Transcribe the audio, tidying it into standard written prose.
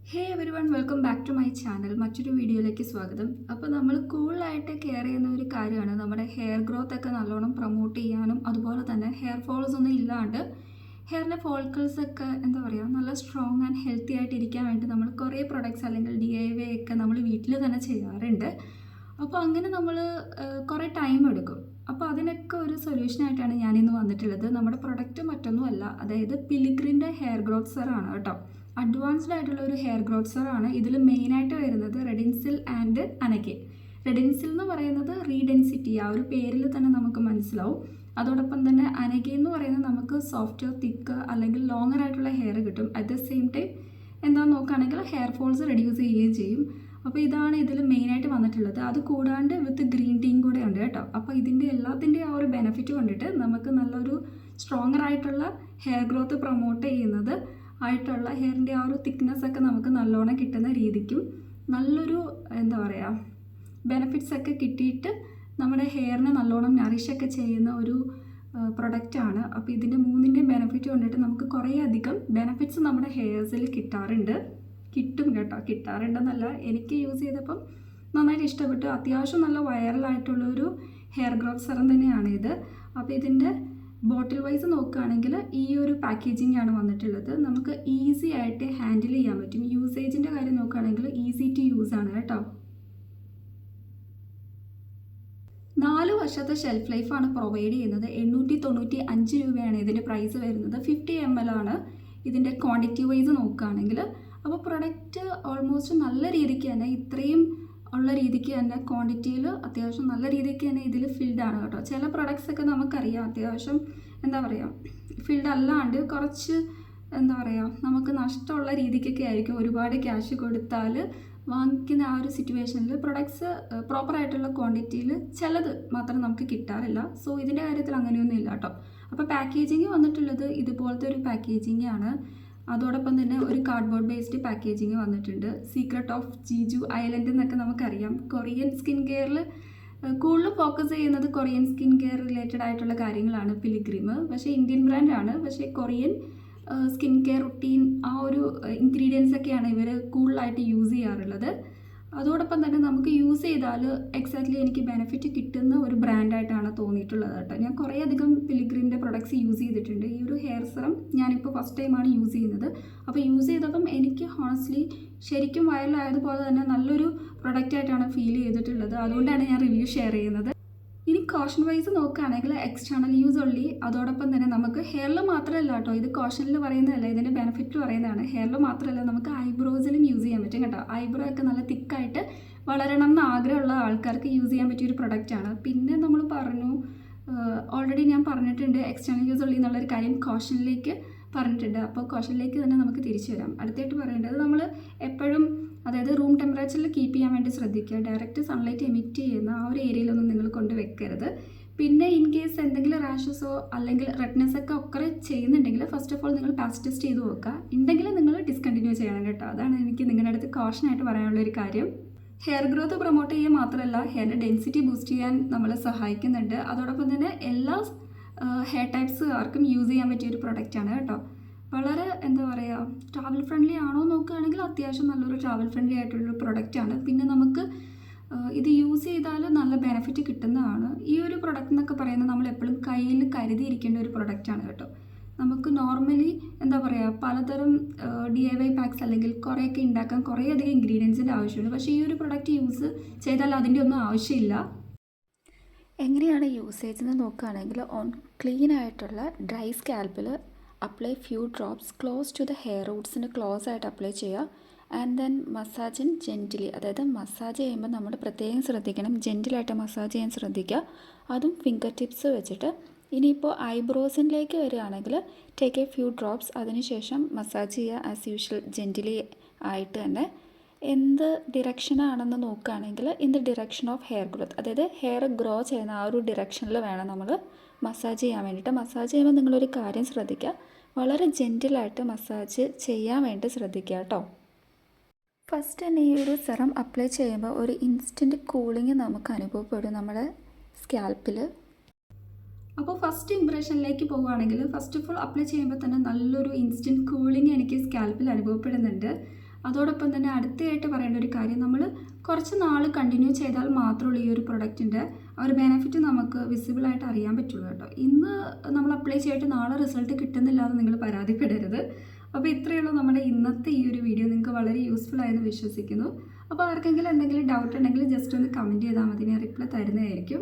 Hey everyone welcome back to my channel. മറ്റൊരു വീഡിയോയിലേക്ക് സ്വാഗതം. അപ്പോൾ നമ്മൾ കൂളായിട്ട് കെയർ ചെയ്യുന്ന ഒരു കാര്യമാണ് നമ്മുടെ ഹെയർ ഗ്രോത്ത് ഒക്കെ നല്ലോണം പ്രൊമോട്ട് ചെയ്യാനും അതുപോലെ തന്നെ ഹെയർ ഫോൾസ് ഒന്നും ഇല്ലാണ്ട് ഹെയറിൻ്റെ ഫോളിക്കിൾസ് ഒക്കെ എന്താ പറയുക നല്ല സ്ട്രോങ് ആൻഡ് ഹെൽത്തി ആയിട്ട് ഇരിക്കാൻ വേണ്ടി നമ്മൾ കുറേ പ്രൊഡക്ട്സ് അല്ലെങ്കിൽ DIY ഒക്കെ നമ്മൾ വീട്ടിൽ തന്നെ ചെയ്യാറുണ്ട്. അപ്പോൾ അങ്ങനെ നമ്മൾ കുറേ ടൈം എടുക്കും. അപ്പോൾ അതിനൊക്കെ ഒരു സൊല്യൂഷനായിട്ടാണ് ഞാനിന്ന് വന്നിട്ടുള്ളത്. നമ്മുടെ പ്രൊഡക്റ്റ് മറ്റൊന്നുമല്ല, അതായത് പിലിഗ്രിൻ്റെ ഹെയർ ഗ്രോത്ത് സെറാണ് കേട്ടോ. അഡ്വാൻസ്ഡ് ആയിട്ടുള്ള ഒരു ഹെയർ ഗ്രോത്ത് സെറാണ്. ഇതിൽ മെയിനായിട്ട് വരുന്നത് റെഡിൻസിൽ ആൻഡ് അനക്കെ. റെഡിൻസിൽ എന്ന് പറയുന്നത് റീഡെൻസിറ്റി, ആ ഒരു പേരിൽ തന്നെ നമുക്ക് മനസ്സിലാവും. അതോടൊപ്പം തന്നെ അനക്കെ എന്ന് പറയുന്നത് നമുക്ക് സോഫ്റ്റ്, തിക്ക് അല്ലെങ്കിൽ ലോങ്ങർ ആയിട്ടുള്ള ഹെയർ കിട്ടും. അറ്റ് ദ സെയിം ടൈം എന്താണെന്ന് നോക്കുകയാണെങ്കിൽ ഹെയർ ഫോൾസ് റെഡ്യൂസ് ചെയ്യുകയും ചെയ്യും. അപ്പോൾ ഇതാണ് ഇതിൽ മെയിനായിട്ട് വന്നിട്ടുള്ളത്. അത് കൂടാണ്ട് വിത്ത് ഗ്രീൻ ടീയും കൂടെ ഉണ്ട് കേട്ടോ. അപ്പോൾ ഇതിൻ്റെ എല്ലാത്തിൻ്റെ ആ ഒരു ബെനിഫിറ്റ് കൊണ്ടിട്ട് നമുക്ക് നല്ലൊരു സ്ട്രോങ്ങർ ആയിട്ടുള്ള ഹെയർ ഗ്രോത്ത് പ്രൊമോട്ട് ചെയ്യുന്നത് ആയിട്ടുള്ള ഹെയറിൻ്റെ ആ ഒരു തിക്നെസ് ഒക്കെ നമുക്ക് നല്ലോണം കിട്ടുന്ന രീതിക്കും നല്ലൊരു എന്താ പറയുക ബെനിഫിറ്റ്സ് ഒക്കെ കിട്ടിയിട്ട് നമ്മുടെ ഹെയറിനെ നല്ലോണം നറിഷൊക്കെ ചെയ്യുന്ന ഒരു പ്രൊഡക്റ്റാണ്. അപ്പോൾ ഇതിൻ്റെ മൂന്നിൻ്റെയും ബെനിഫിറ്റ് കൊണ്ടിട്ട് നമുക്ക് കുറേ അധികം ബെനിഫിറ്റ്സ് നമ്മുടെ ഹെയർസിൽ കിട്ടും കേട്ടോ. കിട്ടാറുണ്ടെന്നല്ല, എനിക്ക് യൂസ് ചെയ്തപ്പം നന്നായിട്ട് ഇഷ്ടപ്പെട്ടു. അത്യാവശ്യം നല്ല വൈറലായിട്ടുള്ളൊരു ഹെയർ ഗ്രോത്ത് സെറം തന്നെയാണ് ഇത്. അപ്പോൾ ഇതിൻ്റെ ബോട്ടിൽ വൈസ് നോക്കുകയാണെങ്കിൽ ഈ ഒരു പാക്കേജിംഗ് ആണ് വന്നിട്ടുള്ളത്. നമുക്ക് ഈസി ആയിട്ട് ഹാൻഡിൽ ചെയ്യാൻ പറ്റും. യൂസേജിൻ്റെ കാര്യം നോക്കുകയാണെങ്കിൽ ഈസി ടു യൂസ് ആണ് കേട്ടോ. 4 വർഷത്തെ ഷെൽഫ് ലൈഫാണ് പ്രൊവൈഡ് ചെയ്യുന്നത്. 895 രൂപയാണ് ഇതിൻ്റെ പ്രൈസ് വരുന്നത്. 50 ml ആണ് ഇതിൻ്റെ ക്വാണ്ടിറ്റി വൈസ് നോക്കുകയാണെങ്കിൽ. അപ്പോൾ പ്രൊഡക്റ്റ് ഓൾമോസ്റ്റ് നല്ല രീതിക്ക് തന്നെ ഇത്രയും ഉള്ള രീതിക്ക് തന്നെ ക്വാണ്ടിറ്റിയിൽ അത്യാവശ്യം നല്ല രീതിക്ക് തന്നെ ഇതിൽ ഫിൽഡ് ആണ് കേട്ടോ. ചില പ്രൊഡക്ട്സ് ഒക്കെ നമുക്കറിയാം അത്യാവശ്യം എന്താ പറയുക ഫിൽഡ് അല്ലാണ്ട് കുറച്ച് എന്താ പറയുക നമുക്ക് നഷ്ടമുള്ള രീതിക്കൊക്കെ ആയിരിക്കും. ഒരുപാട് ക്യാഷ് കൊടുത്താൽ വാങ്ങിക്കുന്ന ആ ഒരു സിറ്റുവേഷനിൽ പ്രൊഡക്ട്സ് പ്രോപ്പറായിട്ടുള്ള ക്വാണ്ടിറ്റിയിൽ ചിലത് മാത്രം നമുക്ക് കിട്ടാറില്ല. സോ ഇതിൻ്റെ കാര്യത്തിൽ അങ്ങനെയൊന്നും ഇല്ല കേട്ടോ. അപ്പോൾ പാക്കേജിങ് വന്നിട്ടുള്ളത് ഇതുപോലത്തെ ഒരു പാക്കേജിങ് ആണ്. അതോടൊപ്പം തന്നെ ഒരു കാർഡ്ബോർഡ് ബേസ്ഡ് പാക്കേജിങ് വന്നിട്ടുണ്ട്. സീക്രട്ട് ഓഫ് ജീജു ഐലൻഡ് എന്നൊക്കെ നമുക്കറിയാം. കൊറിയൻ സ്കിൻ കെയറിൽ കൂടുതൽ ഫോക്കസ് ചെയ്യുന്നത് കൊറിയൻ സ്കിൻ കെയർ റിലേറ്റഡ് ആയിട്ടുള്ള കാര്യങ്ങളാണ് പിലിഗ്രിം. പക്ഷേ ഇന്ത്യൻ ബ്രാൻഡാണ്, പക്ഷേ കൊറിയൻ സ്കിൻ കെയർ റുട്ടീൻ ആ ഒരു ഇൻഗ്രീഡിയൻസ് ഒക്കെയാണ് ഇവർ കൂടുതലായിട്ട് യൂസ് ചെയ്യാറുള്ളത്. അതോടൊപ്പം തന്നെ നമുക്ക് യൂസ് ചെയ്താൽ എക്സാക്ട്ലി എനിക്ക് ബെനിഫിറ്റ് കിട്ടുന്ന ഒരു ബ്രാൻഡായിട്ടാണ് തോന്നിയിട്ടുള്ളത് കേട്ടോ. ഞാൻ കുറേ അധികം പിലിഗ്രിൻ്റെ പ്രൊഡക്ട്സ് യൂസ് ചെയ്തിട്ടുണ്ട്. ഈ ഒരു ഹെയർ സെറം ഞാനിപ്പോൾ ഫസ്റ്റ് ടൈമാണ് യൂസ് ചെയ്യുന്നത്. അപ്പോൾ യൂസ് ചെയ്തപ്പം എനിക്ക് ഹോണസ്റ്റ്ലി ശരിക്കും വൈറലായതുപോലെ തന്നെ നല്ലൊരു പ്രൊഡക്റ്റായിട്ടാണ് ഫീൽ ചെയ്തിട്ടുള്ളത്. അതുകൊണ്ടാണ് ഞാൻ റിവ്യൂ ഷെയർ ചെയ്യുന്നത്. ഇനി കോഷൻ വൈസ് നോക്കുകയാണെങ്കിൽ എക്സ്റ്റേണൽ യൂസ് ഉള്ളി. അതോടൊപ്പം തന്നെ നമുക്ക് ഹെയറിൽ മാത്രമല്ല കേട്ടോ, ഇത് കോഷനിൽ പറയുന്നതല്ല, ഇതിൻ്റെ ബെനിഫിറ്റ് പറയുന്നതാണ്. ഹെയറിൽ മാത്രമല്ല നമുക്ക് ഐബ്രോസിലും യൂസ് ചെയ്യാൻ പറ്റും കേട്ടോ. ഐബ്രോ ഒക്കെ നല്ല തിക്കായിട്ട് വളരണം എന്ന് ആഗ്രഹമുള്ള ആൾക്കാർക്ക് യൂസ് ചെയ്യാൻ പറ്റിയൊരു പ്രൊഡക്റ്റാണ്. പിന്നെ നമ്മൾ ഓൾറെഡി ഞാൻ പറഞ്ഞിട്ടുണ്ട് എക്സ്റ്റേണൽ യൂസ് ഉള്ളി എന്നുള്ളൊരു കാര്യം കോഷനിലേക്ക് പറഞ്ഞിട്ടുണ്ട്. അപ്പോൾ കോഷനിലേക്ക് തന്നെ നമുക്ക് തിരിച്ചു വരാം. അടുത്തായിട്ട് പറയേണ്ടത് നമ്മൾ എപ്പോഴും അതായത് റൂം ടെമ്പറേച്ചറിൽ കീപ്പ് ചെയ്യാൻ വേണ്ടി ശ്രദ്ധിക്കുക. ഡയറക്റ്റ് സൺലൈറ്റ് എമിറ്റ് ചെയ്യുന്ന ആ ഒരു ഏരിയയിലൊന്നും നിങ്ങൾ കൊണ്ട് വെക്കരുത്. പിന്നെ ഇൻ കേസ് എന്തെങ്കിലും റാഷസോ അല്ലെങ്കിൽ റെഡ്നെസ് ഒക്കെ ഒക്കെ ചെയ്യുന്നുണ്ടെങ്കിൽ ഫസ്റ്റ് ഓഫ് ഓൾ നിങ്ങൾ പാച്ച് ടെസ്റ്റ് ചെയ്ത് നോക്കുക. ഉണ്ടെങ്കിൽ നിങ്ങൾ ഡിസ്കണ്ടിന്യൂ ചെയ്യണം കേട്ടോ. അതാണ് എനിക്ക് നിങ്ങളുടെ അടുത്ത് കോഷനായിട്ട് പറയാനുള്ളൊരു കാര്യം. ഹെയർ ഗ്രോത്ത് പ്രൊമോട്ട് ചെയ്യുക മാത്രമല്ല ഹെയറിൻ്റെ ഡെൻസിറ്റി ബൂസ്റ്റ് ചെയ്യാൻ നമ്മളെ സഹായിക്കുന്നുണ്ട്. അതോടൊപ്പം തന്നെ എല്ലാ ഹെയർ ടൈപ്സുകാർക്കും യൂസ് ചെയ്യാൻ പറ്റിയൊരു പ്രൊഡക്റ്റാണ് കേട്ടോ. വളരെ എന്താ പറയുക ട്രാവൽ ഫ്രണ്ട്ലി ആണോ നോക്കുകയാണെങ്കിൽ അത്യാവശ്യം നല്ലൊരു ട്രാവൽ ഫ്രണ്ട്ലി ആയിട്ടുള്ളൊരു പ്രൊഡക്റ്റാണ്. പിന്നെ നമുക്ക് ഇത് യൂസ് ചെയ്താൽ നല്ല ബെനിഫിറ്റ് കിട്ടുന്നതാണ്. ഈ ഒരു പ്രൊഡക്റ്റ് എന്നൊക്കെ പറയുന്നത് നമ്മൾ എപ്പോഴും കയ്യിൽ കരുതിയിരിക്കേണ്ട ഒരു പ്രൊഡക്റ്റാണ് കേട്ടോ. നമുക്ക് നോർമലി എന്താ പറയുക പലതരം DIY പാക്സ് അല്ലെങ്കിൽ കുറേയൊക്കെ ഉണ്ടാക്കാൻ കുറേയധികം ഇൻഗ്രീഡിയൻസിൻ്റെ ആവശ്യമുണ്ട്. പക്ഷേ ഈ ഒരു പ്രൊഡക്റ്റ് യൂസ് ചെയ്താൽ അതിൻ്റെ ഒന്നും ആവശ്യമില്ല. എങ്ങനെയാണ് യൂസേജ് എന്ന് നോക്കുകയാണെങ്കിൽ ഓൺ ക്ലീൻ ആയിട്ടുള്ള ഡ്രൈ സ്കാൽപ്പിൽ apply few drops close to the hair റൂട്ട്സിന് ക്ലോസ് ആയിട്ട് അപ്ലൈ ചെയ്യുക. ആൻഡ് ദെൻ മസാജ് ജെൻറ്റിലി, അതായത് മസാജ് ചെയ്യുമ്പോൾ നമ്മൾ പ്രത്യേകം ശ്രദ്ധിക്കണം, ജെൻറ്റിലായിട്ട് മസാജ് ചെയ്യാൻ ശ്രദ്ധിക്കുക. അതും ഫിംഗർ ടിപ്സ് വെച്ചിട്ട്. ഇനിയിപ്പോൾ ഐബ്രോസിലേക്ക് വരികയാണെങ്കിൽ ടേക്ക് എ ഫ്യൂ ഡ്രോപ്സ്, അതിനുശേഷം മസാജ് ചെയ്യുക ആസ് യൂഷ്വൽ ജെൻറ്റിലി ആയിട്ട് തന്നെ. എന്ത് ഡിറക്ഷനാണെന്ന് നോക്കുകയാണെങ്കിൽ in the direction of hair growth, അതായത് ഹെയർ ഗ്രോ ചെയ്യുന്ന ആ ഒരു ഡിറക്ഷനിൽ വേണം നമ്മൾ മസാജ് ചെയ്യാൻ വേണ്ടിയിട്ട്. മസാജ് ചെയ്യുമ്പോൾ നിങ്ങളൊരു കാര്യം ശ്രദ്ധിക്കുക, വളരെ ജെൻറ്റിലായിട്ട് മസാജ് ചെയ്യാൻ വേണ്ടി ശ്രദ്ധിക്കുക കേട്ടോ. ഫസ്റ്റ് തന്നെ ഈ ഒരു സെറം അപ്ലൈ ചെയ്യുമ്പോൾ ഒരു ഇൻസ്റ്റൻറ്റ് കൂളിംഗ് നമുക്ക് അനുഭവപ്പെടും നമ്മുടെ സ്കാൽപ്പിൽ. അപ്പോൾ ഫസ്റ്റ് ഇംപ്രഷനിലേക്ക് പോവുകയാണെങ്കിൽ ഫസ്റ്റ് ഓഫ് ഓൾ അപ്ലൈ ചെയ്യുമ്പോൾ തന്നെ നല്ലൊരു ഇൻസ്റ്റൻറ്റ് കൂളിംഗ് എനിക്ക് സ്കാൽപ്പിൽ അനുഭവപ്പെടുന്നുണ്ട്. അതോടൊപ്പം തന്നെ അടുത്തതായിട്ട് പറയേണ്ട ഒരു കാര്യം, നമ്മൾ കുറച്ച് നാൾ കണ്ടിന്യൂ ചെയ്താൽ മാത്രമുള്ള ഈ ഒരു പ്രൊഡക്റ്റിൻ്റെ ആ ഒരു ബെനിഫിറ്റ് നമുക്ക് വിസിബിളായിട്ട് അറിയാൻ പറ്റുള്ളൂ കേട്ടോ. ഇന്ന് നമ്മൾ അപ്ലൈ ചെയ്തിട്ട് നാളെ റിസൾട്ട് കിട്ടുന്നില്ല എന്ന് നിങ്ങൾ പരാതിപ്പെടരുത്. അപ്പോൾ ഇത്രയുള്ള നമ്മുടെ ഇന്നത്തെ ഈ ഒരു വീഡിയോ നിങ്ങൾക്ക് വളരെ യൂസ്ഫുൾ ആയെന്ന് വിശ്വസിക്കുന്നു. അപ്പോൾ ആർക്കെങ്കിലും എന്തെങ്കിലും ഡൗട്ട് ഉണ്ടെങ്കിൽ ജസ്റ്റ് ഒന്ന് കമൻറ്റ് ചെയ്താൽ മതി, ഞാൻ റിപ്ലൈ തരുന്നതായിരിക്കും.